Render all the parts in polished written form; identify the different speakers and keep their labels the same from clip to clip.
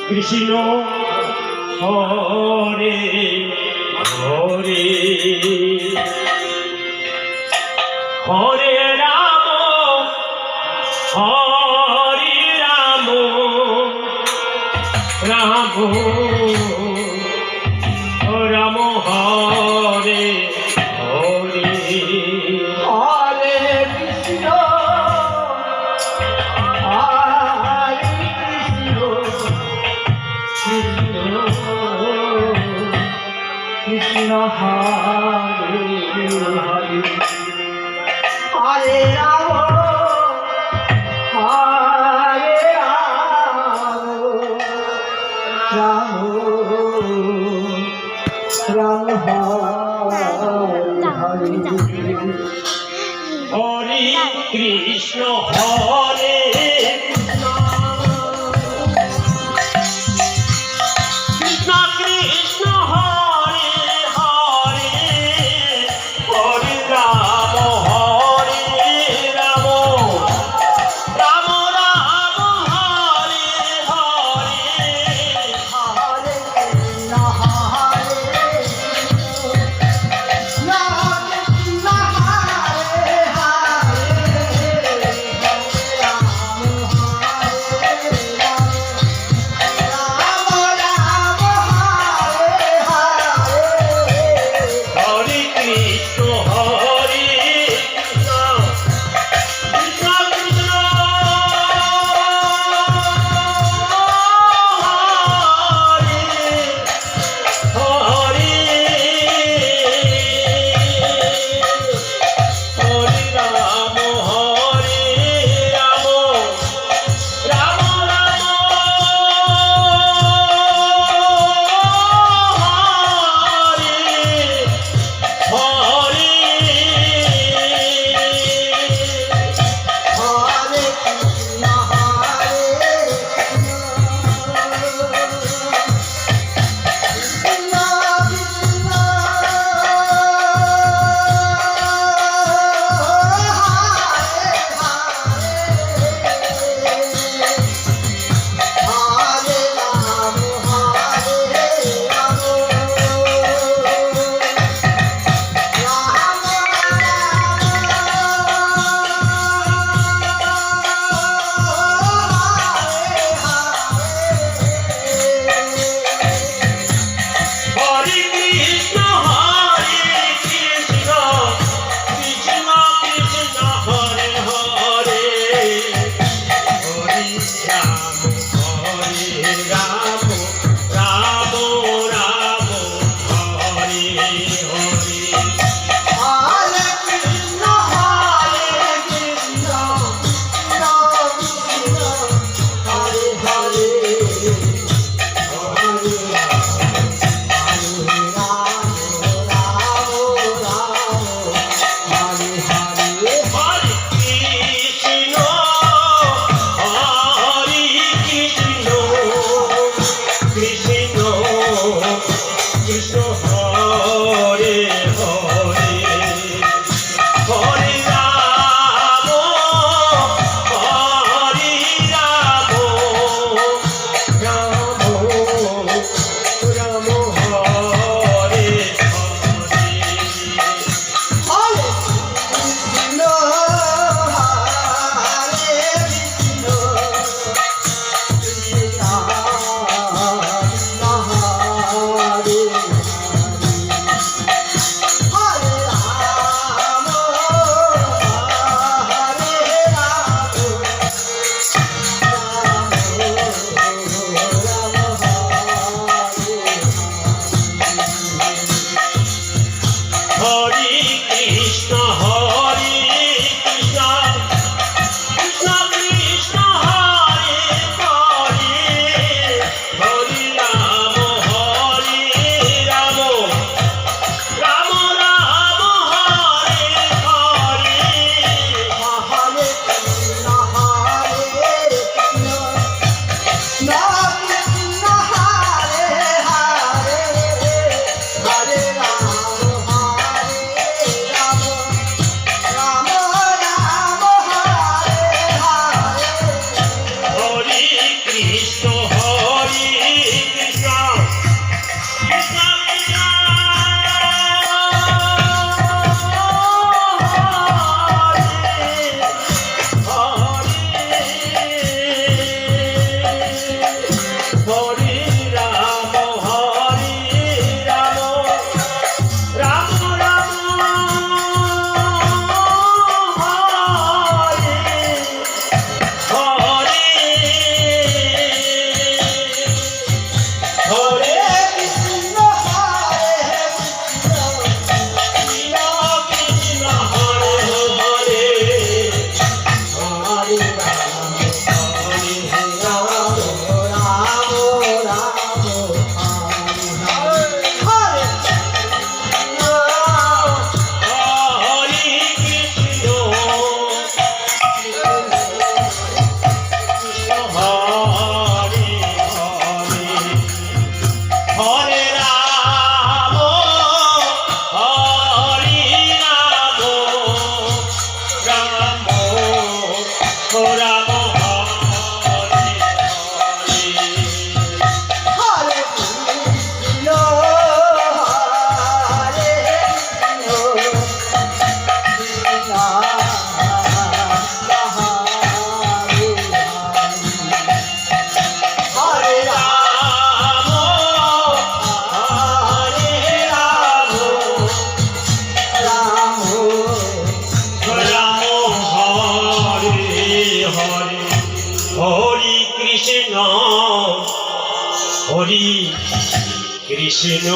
Speaker 1: Krishna Hare Hare Hare Ram Hare Ram Ram Ram Hare Hare
Speaker 2: Hare Krishna Krishna Hare Hare Hare Ram Hare Ram Ram Hare
Speaker 1: Hare Krishna Hare Hari Krishna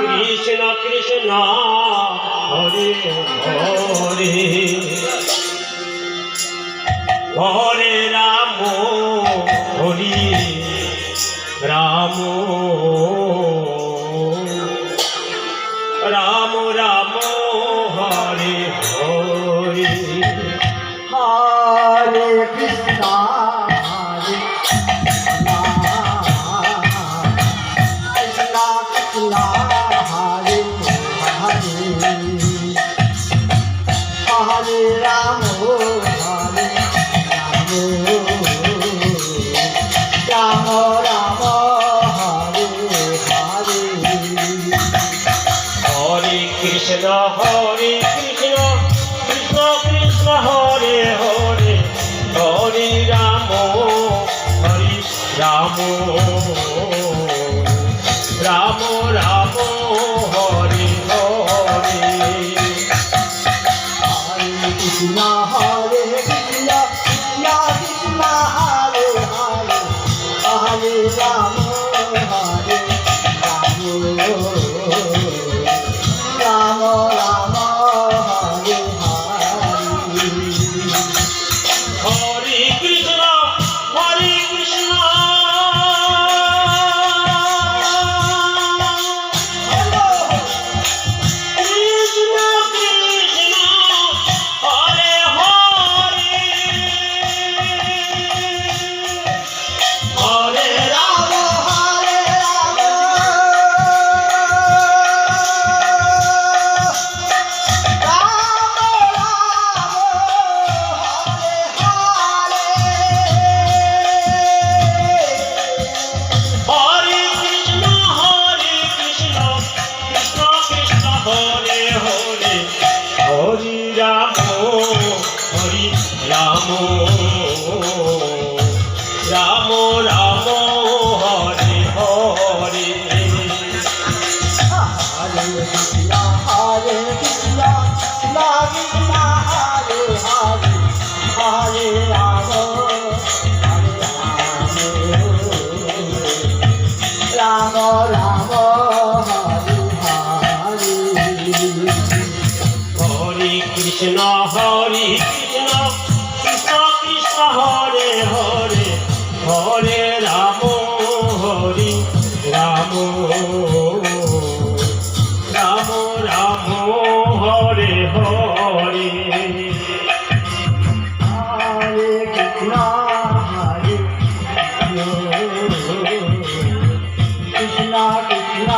Speaker 1: Krishna Krishna Hare Hare Hare Ram Hari Ram Ram Ram Hare Hare
Speaker 2: Hare Krishna Krishna Krishna Hare Hare Hare Ram Hare Ram Ram Hare Hare
Speaker 1: Hare Krishna Krishna Krishna Hare Hare Hare Ram Ram Ram Ram Hare Hare
Speaker 2: Hare Krishna Krishna Krishna Hare Hare Hare Ram Hare Ram Ram Hare Hare
Speaker 1: Hare Krishna Krishna Krishna Hare Hare Hare
Speaker 2: Ram Hare Ram
Speaker 1: Hare Krishna Krishna Krishna Hare Hare Hare Ram Ram Ram Ram Hare Hare
Speaker 2: Hare Krishna Krishna Krishna Hare Hare Hare Ram Ram Ram Hare Hare
Speaker 1: Hare Krishna Krishna Krishna Hare Hare Hare Ram Ram Ram Ram Hare Hare
Speaker 2: Hare Krishna Krishna Krishna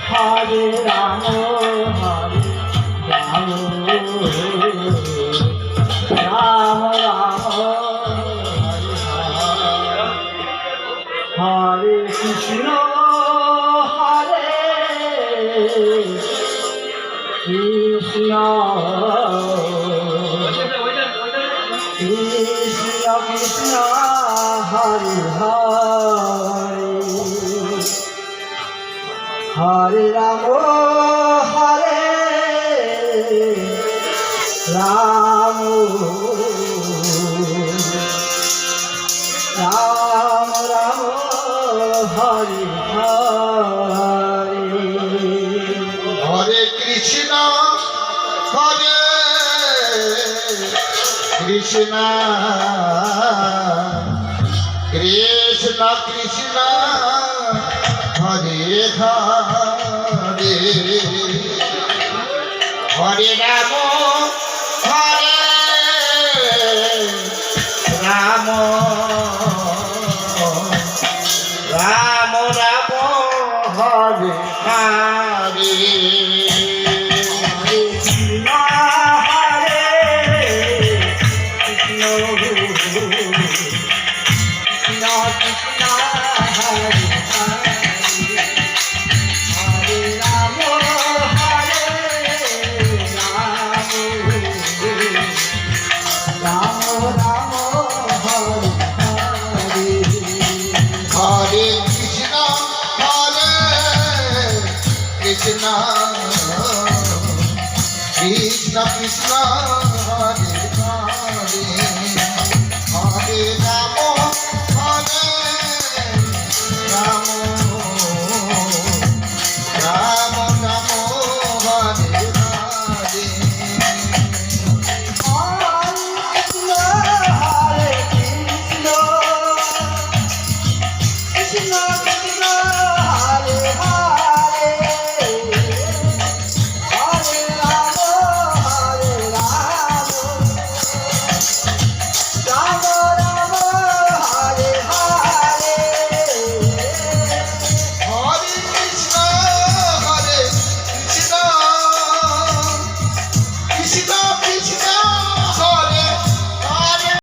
Speaker 2: Hare Ram Hare Ram Ram Ram Hare Krishna Hare Krishna Krishna Krishna Hare Hare Hare Ram Hare Ram Ram Ram Hare Hare
Speaker 3: Hare Krishna Krishna Krishna Krishna Hare Hare Hare Ram Ram Ram Ram Hare Hare
Speaker 2: Krishna Hare Krishna Krishna Krishna Hare Hare Hare Ram Hare Ram Ram Ram Hare Hare
Speaker 3: Hare Krishna Krishna
Speaker 2: Krishna